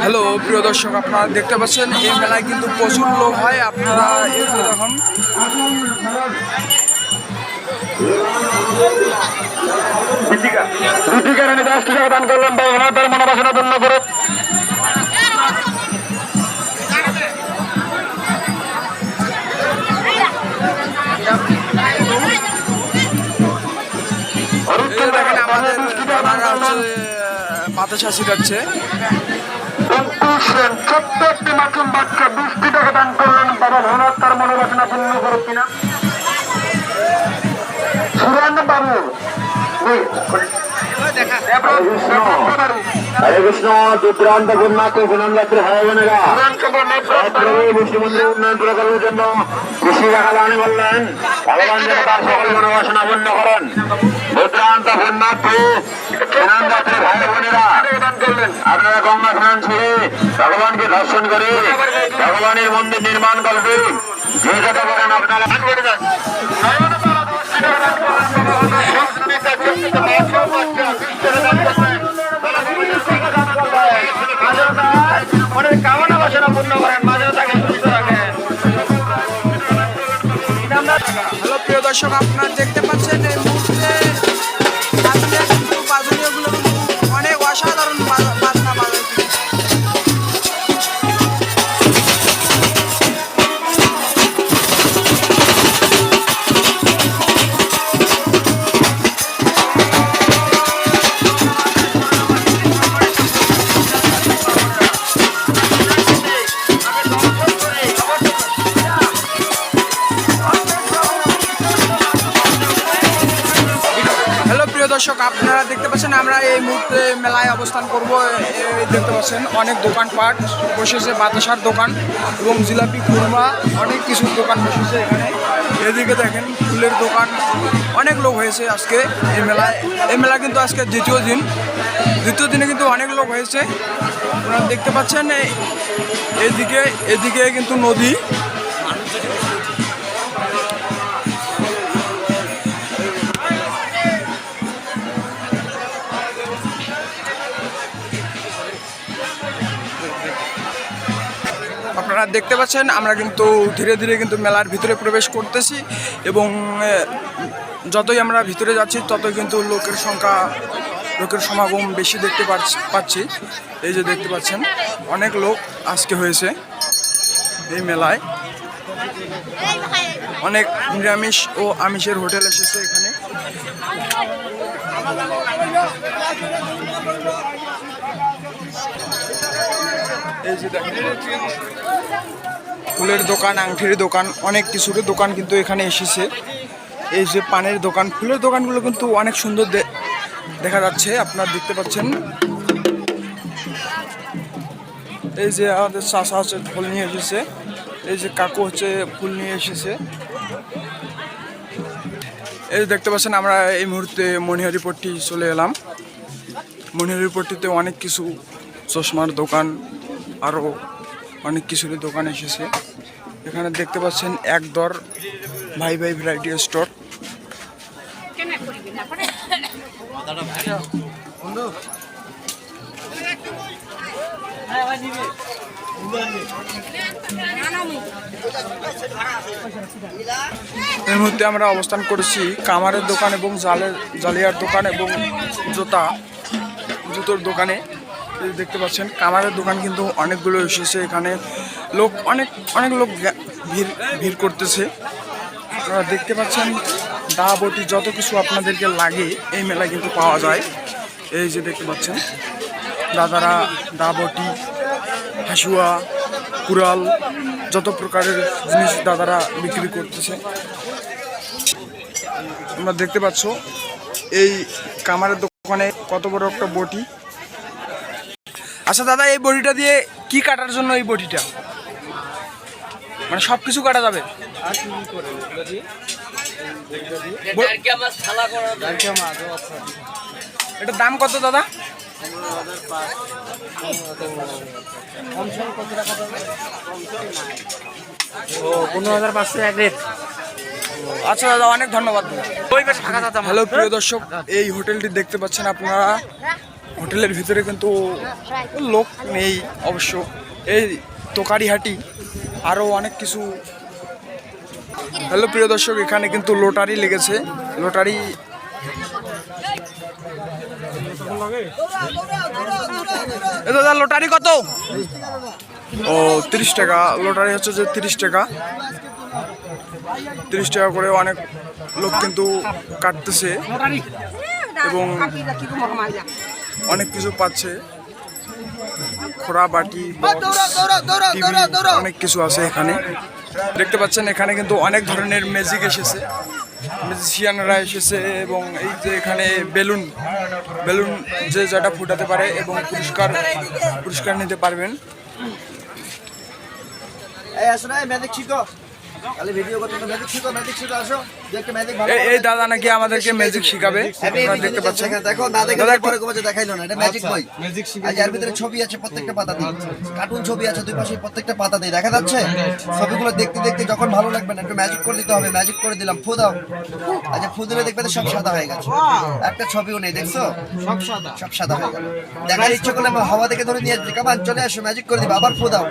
Hello প্রিয় দর্শক, আপনারা দেখতে পাচ্ছেন এই মেলায় কিন্তু প্রচুর লোক হয়। আপনারা এগুলো দেখুন, দেখেন আমাদের বাতাসা শিখাচ্ছে। ছোট্ট একটি মাসুম বাচ্চা 20টি টাকা দান করলেন, বাবা ভোনাথ তার মনোবাসনা পূর্ণ করুক কিনা। সুরেন বাবু হরে কৃষ্ণ দুর্দান্ত গুণনাথ সুনামযাত্রী ভাই বোনেরা, মুখ্যমন্ত্রী উন্নয়ন প্রকল্পের জন্য কৃষি রাখালানি বললেন ভগবান যেন তার সকল মনোবাসনা পূর্ণ করেন। দুর্দান্ত গুণনাথী সুনামযাত্রী ভাই বোনেরা, আপনারা গঙ্গা স্নান ছেড়ে ভগবানকে দর্শন করে ভগবানের মন্দির নির্মাণ করবে। যে যত করেন আপনারা কামনা বাসনা পূর্ণ করেন, মাঝে তাকে সুস্থ রাখেন। হ্যালো প্রিয় দর্শক, আপনারা দেখতে পাচ্ছেন এই মুহূর্তে বাজনীয়গুলো অনেক অসাধারণ বাজনা বাজাচ্ছে। দর্শক, আপনারা দেখতে পাচ্ছেন আমরা এই মুহূর্তে মেলায় অবস্থান করব। দেখতে পাচ্ছেন অনেক দোকানপাট বসেছে, বাতাসার দোকান এবং জিলাপি খুরমা অনেক কিছুর দোকান বসেছে এখানে। এদিকে দেখেন ফুলের দোকান, অনেক লোক হয়েছে আজকে এই মেলায়। এই মেলা কিন্তু আজকে দ্বিতীয় দিনে কিন্তু অনেক লোক হয়েছে। আপনারা দেখতে পাচ্ছেন এদিকে কিন্তু নদী। আপনারা দেখতে পাচ্ছেন আমরা কিন্তু ধীরে ধীরে কিন্তু মেলার ভিতরে প্রবেশ করতেছি এবং যতই আমরা ভিতরে যাচ্ছি ততই কিন্তু লোকের সমাগম বেশি দেখতে পাচ্ছি। এই যে দেখতে পাচ্ছেন অনেক লোক আজকে হয়েছে এই মেলায়। অনেক নিরামিষ ও আমিষের হোটেল এসেছে এখানে। এই যে দেখেন ফুলের দোকান, আংটির দোকান, অনেক কিছুর দোকান কিন্তু এখানে এসেছে। এই যে পানের দোকান, ফুলের দোকানগুলো কিন্তু অনেক সুন্দর দেখা যাচ্ছে। আপনারা দেখতে পাচ্ছেন এই যে আমাদের চাষা হচ্ছে ফুল নিয়ে এসেছে, এই যে কাকু হচ্ছে ফুল নিয়ে এসেছে। এই যে দেখতে পাচ্ছেন আমরা এই মুহূর্তে মনিহারিপট্টি চলে এলাম। মনিহারিপট্টিতে অনেক কিছু চশমার দোকান, আরও অনেক কিছুর দোকান এসেছে এখানে। দেখতে পাচ্ছেন একদর ভাই ভ্যারাইটি স্টোর। এই মুহূর্তে আমরা অবস্থান করেছি কামারের দোকান এবং জালিয়ার দোকান এবং জুতোর দোকানে। দেখতে পাচ্ছেন কামারের দোকান কিন্তু অনেকগুলো এসেছে এখানে। লোক অনেক লোক ভিড় করতেছে। আপনারা দেখতে পাচ্ছেন দা বটি যত কিছু আপনাদেরকে লাগে এই মেলায় কিন্তু পাওয়া যায়। এই যে দেখতে পাচ্ছেন দাদারা দা বটি, হাসুয়া, কুড়াল যত প্রকারের জিনিস দাদারা বিক্রি করতেছে। তোমরা দেখতে পাচ্ছ এই কামারের দোকানে কত বড় একটা বটি। আচ্ছা দাদা, এই বটিটা দিয়ে কি কাটার জন্য? এই বটিটা মানে সব কিছু কাটা যাবে? এটার দাম কত দাদা? 15,500 এক রেট। আচ্ছা দাদা, অনেক ধন্যবাদ। হ্যালো প্রিয় দর্শক, এই হোটেলটি দেখতে পাচ্ছেন আপনারা। হোটেলের ভিতরে কিন্তু লোক নেই অবশ্য। এই তোকারিহাটি আরও অনেক কিছু। হ্যালো প্রিয় দর্শক, এখানে কিন্তু লটারি লেগেছে। লটারি দাদা লটারি কত? ও 30 টাকা। লটারি হচ্ছে যে 30 টাকা। 30 টাকা করে অনেক লোক কিন্তু কাটতেছে এবং অনেক কিছু পাচ্ছে। খোড়া বাটি অনেক কিছু আছে এখানে। দেখতে পাচ্ছেন এখানে কিন্তু অনেক ধরনের ম্যাজিক এসেছে, ম্যাজিশিয়ানরা এসেছে এবং এই যে এখানে বেলুন বেলুন যে যেটা ফুটাতে পারে এবং পুরস্কার নিতে পারবেন। এই দাদা নাকি আমাদেরকে ম্যাজিক শিখাবে, আপনারা দেখতে পাচ্ছেন। দেখো না দেখে পরে কবে দেখাইলো না, এটা ম্যাজিক বই। আজ এর ভিতরে ছবি আছে প্রত্যেকটা পাতাতে, কার্টুন ছবি আছে দুই পাশে প্রত্যেকটা পাতাতে, দেখা যাচ্ছে? ছবিগুলো দেখতে দেখতে যখন ভালো লাগবে না একটু ম্যাজিক করে দিতে হবে। ম্যাজিক করে দিলাম, ফু দাও। আচ্ছা ফু দিলে দেখবে তো সব সাদা হয়ে গেছে, একটা ছবিও নেই, দেখছো? সব সাদা হয়ে গেল। দেখার ইচ্ছে করলে হাওয়া থেকে ধরে নিয়ে কামান চলে আসো, ম্যাজিক করে দিবে, আবার ফু দাও,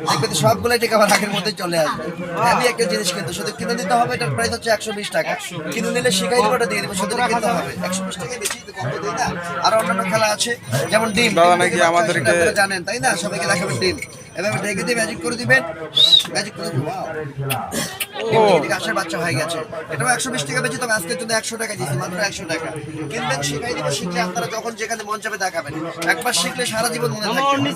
দেখবে তো সবগুলোই ঠিক আবার আগের মধ্যে চলে আসবে। আমি একটা জিনিস কিন্তু শুধু কিনে দিতে হবে, এটার প্রাইস হচ্ছে 120 টাকা। কিনে নিলে শিখাই দেবো, ওটা দিয়ে দেবো, শুধু কিনতে হবে। 120 টাকা বেশি তো কম দেই না। আর অন্যান্য খেলা আছে যেমন ডিম, দাদা নাকি আমাদেরকে জানেন তাই না, সবাইকে দেখাবেন ডিম। এভাবে ঢেকে দিয়ে ম্যাজিক করে দিবেন, ম্যাজিক করে দিবেন। আসার বাচ্চা হয়ে গেছে। এটাও 120 টাকা বেশি, তবে আজকের জন্য 100 টাকা দিচ্ছি, মাত্র 100 টাকা। কিনবেন, শিখাই দিব, শিখলে আপনারা যখন যেখানে মন চাবে দেখাবেন। একবার শিখলে সারা জীবন মনে থাকবে।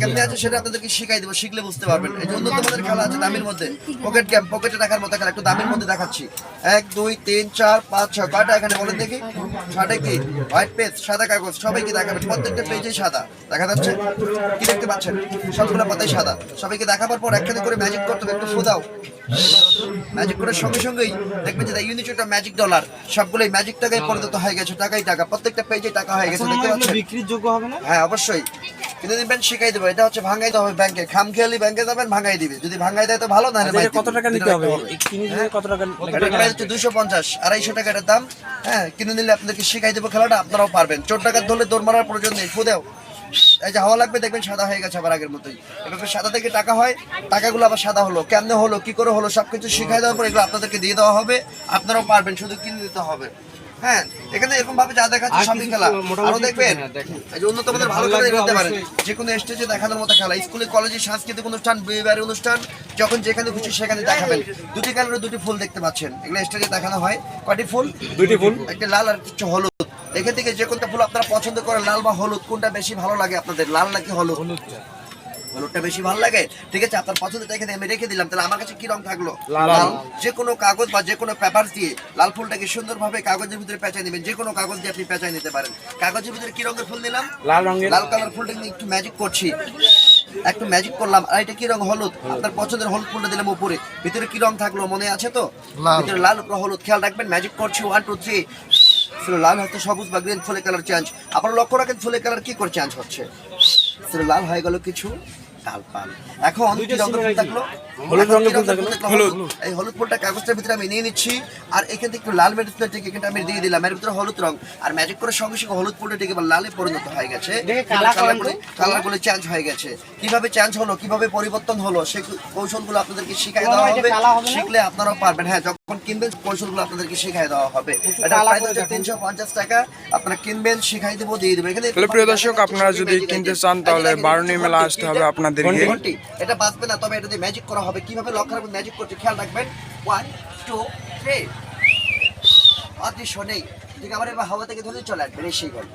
কেমনে আছে সেটা আপনাদেরকে শিখাই দিব, শিখলে বুঝতে পারবেন। এই জন্য তোমাদের খেলা আছে দামের মধ্যে, পকেট গেম, পকেটে রাখার মতো খেলা, একটু দামের মধ্যে দেখাচ্ছি। 1 2 3 4 5 6 কয়টা এখানে বলেন দেখি? 6টা কি? হোয়াইট পেজ, সাদা কাগজ, সবাইকে দেখাবেন। প্রত্যেকটা পেজে সাদা দেখা যাচ্ছে, কি দেখতে পাচ্ছেন? সবগুলো পাতাই সাদা। সবাইকে দেখাবার পর একখানে করে ম্যাজিক করতে হবে, একটু ফু দাও। ম্যাজিক করার সঙ্গে সঙ্গেই দেখবেন যে ইউনিট ম্যাজিক ডলার, সবগুলোই ম্যাজিক টাকায় পরিণত হয়ে গেছে, টাকাই টাকা, প্রত্যেকটা পেজে টাকা হয়ে গেছে, দেখতে পাচ্ছেন? বিক্রির যোগ্য হবে না? হ্যাঁ অবশ্যই কিনে দিবেন, শিখাই দেবো। এটা হচ্ছে ভাঙাইতে হবে ব্যাংকে, খামখেয়ালি ব্যাংকে যাবেন, ভাঙাই দিবে। যদি ভাঙাই দেয় তো ভালো, না কত টাকা নিতে হবে? কিনে দিলে কত টাকা? এটার প্রাইস হচ্ছে 250, 250 টাকা এটার দাম। হ্যাঁ কিনে নিলে আপনাদেরকে শিখাই দেবো খেলাটা, আপনারাও পারবেন। চোর টাকা ধরলে দৌড় মারার প্রয়োজন নেই, ফু দাও। এই যে হাওয়া লাগবে দেখবেন সাদা হয়ে গেছে আবার আগের মতোই। এভাবে সাদা থেকে টাকা হয়, টাকাগুলো আবার সাদা হলো, কেমনে হলো, কি করে হলো, সবকিছু শিখাই দেওয়ার পর এগুলো আপনাদেরকে দিয়ে দেওয়া হবে, আপনারাও পারবেন, শুধু কিনে দিতে হবে। হ্যাঁ এখানে এরকম ভাবে যা দেখাচ্ছে সবই খেলা। আরো দেখবেন এই যে উন্নত মানের ভালো খেলা করতে পারেন, যে কোনো স্টেজে দেখানোর মতো খেলা। স্কুলে কলেজে সাংস্কৃতিক অনুষ্ঠান, বিয়েবাড়ি অনুষ্ঠান, যখন যেখানে খুশি সেখানে দেখাবেন। দুটি কালারের দুটি ফুল দেখতে পাচ্ছেন, এগুলো স্টেজে দেখানো হয়। কয়টি ফুল? 2টি ফুল, একটা লাল আর কিছু হলুদ। এখান থেকে যে কোনটা ফুল আপনারা পছন্দ করেন, লাল বা হলুদ, কোনটা বেশি ভালো লাগে আপনাদের, লাল নাকি হলুদ? হলুদটা বেশি ভালো লাগে, ঠিক আছে। আপনার পছন্দটা এখানে আমি রেখে দিলাম। তাহলে আমার কাছে কি রং থাকলো? লাল। যে কোনো কাগজ বা যে কোনো পেপার দিয়ে লাল ফুলটাকে সুন্দরভাবে কাগজের ভিতরে পেঁচাই নেবেন। যে কোনো কাগজ দিয়ে আপনি পেঁচাই নিতে পারেন। কাগজের ভিতরে কি রঙের ফুল দিলাম? লাল রঙের। লাল কালার ফুলটা নিয়ে একটু ম্যাজিক করছি, একটু ম্যাজিক করলাম। আর এটা কি রং? হলুদ। আপনার পছন্দের হলুদ ফুলটা দিলাম উপরে। ভিতরে কি রং থাকলো মনে আছে তো? ভিতরে লাল, উপরে হলুদ। খেয়াল রাখবেন, ম্যাজিক করছি, 1 2 3 লাল হয়তো সবুজ বা গ্রিন ফুলের কালার চেঞ্জ। আপনারা লক্ষ্য রাখেন ফুলের কালার কি করে চেঞ্জ হচ্ছে। লাল হয়ে গেল কিছু, এখন হলুদ রঙের ফুল থাকলো, হলুদ। এই হলুদ ফুলটা কাগজটার ভিতরে আমি নিয়ে নিচ্ছি, আর এখান থেকে একটু লাল মেডিসিনের টিকে এখানটা আমি দিয়ে দিলাম। এর ভিতরে হলুদ রং, আর ম্যাজিক করার সঙ্গে সঙ্গে হলুদ ফুলটা টিকে লালে পরিণত হয়ে গেছে, কালারগুলো চেঞ্জ হয়ে গেছে। কিভাবে চেঞ্জ হলো, কিভাবে পরিবর্তন হলো, সেই কৌশলগুলো আপনাদেরকে শিখাই দেওয়া হবে, শিখলে আপনারাও পারবেন। হ্যাঁ যখন কিনবেন কৌশলগুলো আপনাদেরকে শিখাই দেওয়া হবে। এটা প্রাইস হচ্ছে 350 টাকা। আপনারা কিনবেন, শিখাই দেবো, দিয়ে দেবো। এখানে প্রিয় দর্শক, আপনারা যদি কিনতে চান তাহলে বারুণী মেলা আসতে হবে আপনাদেরকে। এটা বাঁচবে না, তবে এটা দিয়ে ম্যাজিক করা হবে। কিভাবে লক্ষ্য রাখবেন ম্যাজিক করতে, খেয়াল রাখবেন। 1 2 3 অদৃশ্য নেই, ঠিক আবার এবার হাওয়া থেকে ধরে চলে আসবেন, সেই গল্প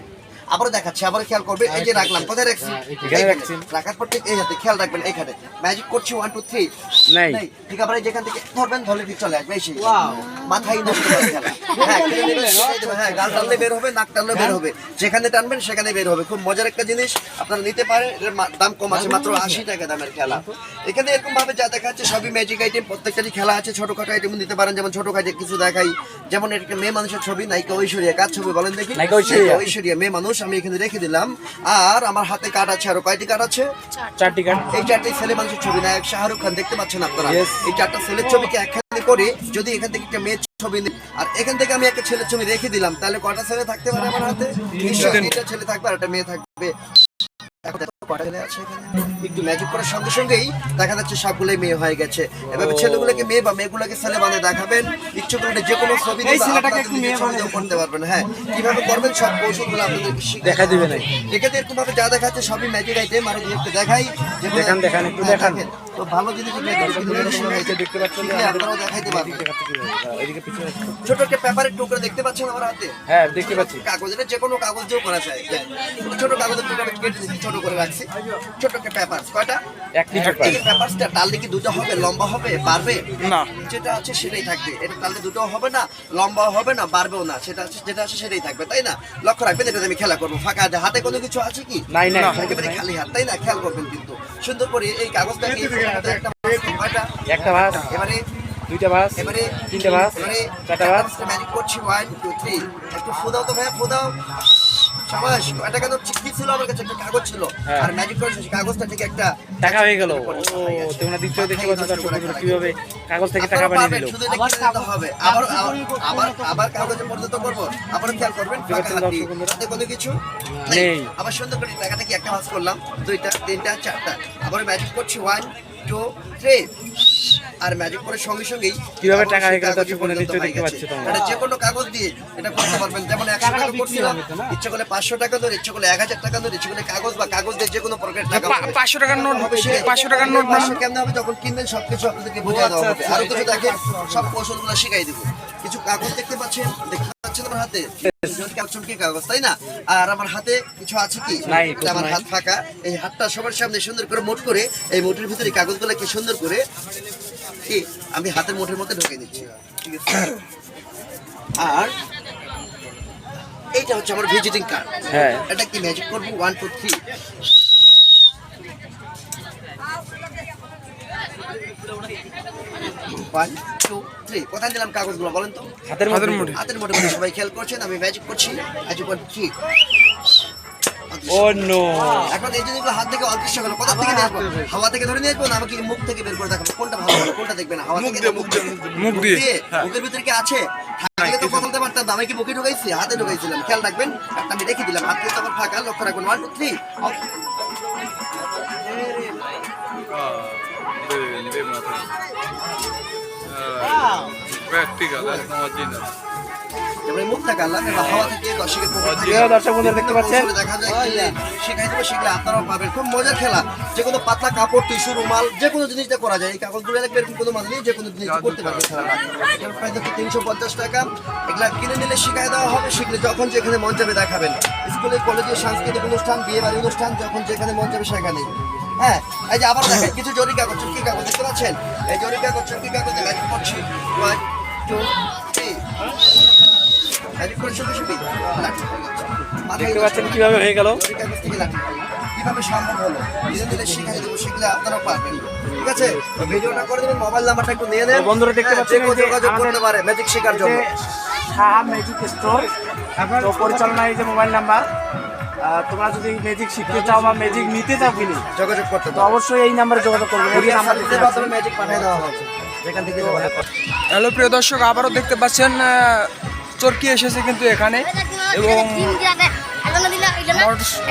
আবারও দেখাচ্ছি, আবার খেয়াল করবে। এই যে রাখলাম, কোথায় রাখছি? রাখার পর ঠিক এই হাতে খেয়াল রাখবেন, এখানে ম্যাজিক করছি 1 2 3 নাই, ঠিক আবার যেখান থেকে ধরবেন ধরে ঠিক চলে আসবে, সেই মাথায় নষ্ট করে খেলা। হ্যাঁ গাল টানলে বের হবে, নাক টানলে বের হবে, যেখানে টানবেন সেখানে বের হবে। খুব মজার একটা জিনিস, আপনারা নিতে পারেন। এর দাম কম আছে, মাত্র 80 টাকা দামের খেলা। এখানে এরকম ভাবে যা দেখাচ্ছে সবই ম্যাজিক আইটেম, প্রত্যেকটারই খেলা আছে। ছোটখাটো আইটেম নিতে পারেন, যেমন ছোটখাটো কিছু দেখাই, যেমন একটা মেয়ে মানুষের ছবি, নায়িকা ঐশ্বরিয়া। কার ছবি বলেন দেখি? ঐশ্বরিয়া, মেয়ে মানুষ। আমি এখানে রেখে দিলাম। আর আমার হাতে কার্ড আছে, আরো কয়টি কার্ড আছে? 4টি কার্ড। এই 4টি ছেলে মানুষের ছবি, নায়ক শাহরুখ খান, দেখতে পাচ্ছেন আপনারা। এই 4টা ছেলের ছবিকে এক করি যদি এখান থেকে একটা মেয়ের ছবি নিই আর এখান থেকে আমি একটা ছেলের ছবি রেখে দিলাম, তাহলে কটা ছেলে থাকতে পারে আমার হাতে? নিশ্চয়ই তিনটা ছেলে থাকবে আর একটা মেয়ে থাকবে। এখন দেখো কটা ছেলে আছে এখানে। একটু ম্যাজিক করার সঙ্গে সঙ্গেই দেখা যাচ্ছে সবগুলোই মেয়ে হয়ে গেছে। এভাবে ছেলেগুলোকে মেয়ে বা মেয়েগুলোকে ছেলে বানিয়ে দেখাবেন। ইচ্ছে করলে যে কোনো ছবি দিয়ে ছেলেটাকে একটু মেয়ে বানিয়ে করতে পারবেন। হ্যাঁ, কিভাবে করবেন সব কৌশলগুলো আপনাদেরকে দেখা দিবে না। এখানে এরকম ভাবে যা দেখাচ্ছে সবই ম্যাজিক আইটেম। আর একটু দেখাই দেখান একটু দেখান। তো ভালো জিনিস দেখতে পাচ্ছেন আপনারাও দেখাইতে পারবেন। এদিকে পিছনে ছোট একটা পেপারের টুকরো দেখতে পাচ্ছেন আমার হাতে? হ্যাঁ দেখতে পাচ্ছি। কাগজ, এটা যে কোনো কাগজ দিয়েও করা যায়। ছোট কাগজের টুকরো আমি কেটে দিচ্ছি, ছোট করে রাখছি। ছোট একটা পেপার, কয়টা? একটি পেপার। এই পেপারটা টাললে কি দুটো হবে, লম্বা হবে, বাড়বে? না। যেটা আছে সেটাই থাকবে। এটা টাললে দুটো হবে না, লম্বাও হবে না, বাড়বেও না। সেটা আছে, যেটা আছে সেটাই থাকবে, তাই না? লক্ষ্য রাখবেন, এটা আমি খেলা করবো। ফাঁকা হাতে কোনো কিছু আছে কি? নাই নাই। একেবারে খালি হাত, তাই না? খেয়াল করবেন কিন্তু সুন্দর করে এই কাগজটাকে একটা কয়টা? একটা ভাঁজ, এবারে দুইটা ভাঁজ, এবারে তিনটা ভাঁজ, এবারে চারটা ভাঁজ। ম্যাজিক করছি 1 2 3। একটু ফুদাও তো ভাইয়া, ফুদাও। শাবাশ। এটা কেন চিঠি ছিল আমার কাছে, একটা কাগজ ছিল। হ্যাঁ। আর ম্যাজিক করে সেই কাগজটা থেকে একটা টাকা হয়ে গেল। ও তোমরা দ্বিতীয় দেখতে পাচ্ছ দর্শক বন্ধুরা কিভাবে কাগজ থেকে টাকা বানিয়ে দিল। শুধু এটা কিনে নিতে হবে। আবার আবার আবার কাগজে পরিণত করব। আবার খেয়াল করবেন ফাঁকা হাত দিয়ে। হাতে কোনো কিছু নেই। আবার সুন্দর করে টাকাটা কি একটা ভাঁজ করলাম, দুইটা, তিনটা, চারটা। আবার ম্যাজিক করছি 1 2 3। আর ম্যাজিক করে সঙ্গে সঙ্গেই কিভাবে টাকা হয়ে গেল দর্শক বন্ধুরা নিশ্চয়ই দেখতে পাচ্ছ তোমরা। এটা যে কোনো কাগজ দিয়ে এটা করতে পারবেন। যেমন 100 টাকা করছিলাম, ইচ্ছা করলে 500 টাকা ধরে, ইচ্ছা করলে 1000 টাকা ধরে, ইচ্ছা করলে কাগজ বা কাগজ দিয়ে যে কোনো প্রকার টাকা হবে। 500 টাকার নোট, 500 টাকার নোট না। 500 কেমনে হবে যখন কিনবেন সবকিছু আপনাদেরকে বোঝা দেওয়া হবে। আরো কিছু দেখেন, সব কৌশলগুলো শিখাই দেবো। কিছু কাগজ দেখতে পাচ্ছেন আমার হাতে, চমকি কাগজ, তাই না? আর আমার হাতে কিছু আছে কি? নাই, আমার হাত ফাঁকা। এই হাতটা সবার সামনে সুন্দর করে মোট করে এই মোটের ভিতরে কাগজগুলো কি সুন্দর করে কি আমি হাতের মোটের মধ্যে ঢুকিয়ে দিচ্ছি, ঠিক আছে? আর এইটা হচ্ছে আমার ভিজিটিং কার্ড। হ্যাঁ। এটা কি ম্যাজিক করবো 1 2 3। কোথায় দিলাম কাগজগুলো বলেন তো? হাতের মধ্যে। হাতের মধ্যে সবাই খেয়াল করছেন। আমি ম্যাজিক করছি। ও নো। এখন এই জিনিসগুলো হাত থেকে অদৃশ্য হলো। কোথা থেকে নিয়ে আসবো? হাওয়া থেকে ধরে নিয়ে আসবো না আমাকে মুখ থেকে বের করে দেখাবো? কোনটা ভালো হবে, কোনটা দেখবেন? হাওয়া থেকে, মুখ দিয়ে। মুখের ভিতরে কি আছে? থাকলে তো বলতে পারতাম। আমি কি মুখে ঢুকাইছি? হাতে ঢুকাইছিলাম। খেয়াল রাখবেন, একটা আমি রেখে দিলাম। হাত কিন্তু আমার ফাঁকা, লক্ষ্য রাখবেন। 1 2 3। এবারে মুখ থেকে আল্লাহ এবার হাওয়া থেকে দর্শকের পক্ষ থেকে দর্শক বন্ধুরা দেখতে পাচ্ছেন দেখা যায় শেখাই দেবো, শিখলে আপনারাও পাবেন। খুব মজার খেলা। যে কোনো পাতলা কাপড়, টিস্যু, রুমাল, যে কোনো জিনিসটা করা যায়। এই কাগজগুলো লাগবে, এরকম কোনো মানে নেই, যে কোনো জিনিস করতে পারবে খেলাটা। এটার প্রাইস হচ্ছে 350 টাকা। এগুলা কিনে নিলে শিখাই দেওয়া হবে। শিখলে যখন যেখানে মন যাবে দেখাবেন। স্কুলে, কলেজে, সাংস্কৃতিক অনুষ্ঠান, বিয়ে বাড়ি অনুষ্ঠান, যখন যেখানে মন যাবে সেখানে। হ্যাঁ, এই যে আবার দেখেন কিছু জরি কাগজ, চুটকি কাগজ দেখতে পাচ্ছেন? এই জরি কাগজ, চুটকি কাগজে ম্যাজিক করছি 1 2 3। ম্যাজিক করে শুধু শুধু দেখতে পাচ্ছেন কিভাবে হয়ে গেল। কিভাবে সম্ভব হলো ধীরে ধীরে শিখাই দেবো, শিখলে আপনারাও পারবেন। ঠিক আছে, ভিডিওটা করে দেবেন। মোবাইল নাম্বারটা একটু নিয়ে নেন। বন্ধুরা দেখতে পাচ্ছেন যে যোগাযোগ করতে পারে ম্যাজিক শেখার জন্য। সাহা ম্যাজিক স্টোর তো পরিচালনা, এই যে মোবাইল নাম্বার। তোমরা যদি ম্যাজিক শিখতে চাও বা ম্যাজিক নিতে চাও কিনি যোগাযোগ করতে তো অবশ্যই এই নাম্বারে যোগাযোগ করবে। এই নাম্বার দিতে পারবে, ম্যাজিক পাঠিয়ে দেওয়া হবে যেখান থেকে যোগাযোগ করতে। হ্যালো প্রিয় দর্শক, আবারও দেখতে পাচ্ছেন চরকি এসেছে কিন্তু এখানে, এবং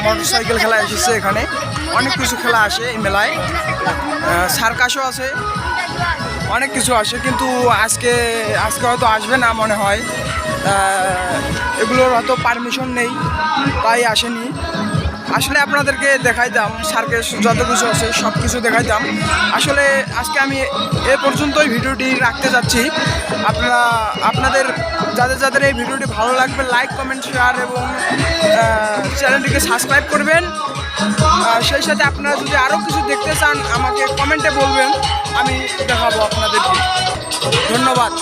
মোটরসাইকেল খেলা এসেছে এখানে। অনেক কিছু খেলা আসে এই মেলায়, সার্কাসও আছে, অনেক কিছু আসে। কিন্তু আজকে হয়তো আসবে না মনে হয়। এগুলোর হয়তো পারমিশন নেই, তাই আসেনি। আসলে আপনাদেরকে দেখাইতাম সার্কাস যত কিছু আছে সব কিছু দেখাইতাম। আসলে আজকে আমি এ পর্যন্তই ভিডিওটি রাখতে যাচ্ছি। আপনাদের যাদের এই ভিডিওটি ভালো লাগবে লাইক, কমেন্ট, শেয়ার এবং চ্যানেলটিকে সাবস্ক্রাইব করবেন। সেই সাথে আপনারা যদি আরও কিছু দেখতে চান আমাকে কমেন্টে বলবেন, আমি দেখাবো আপনাদেরকে। ধন্যবাদ।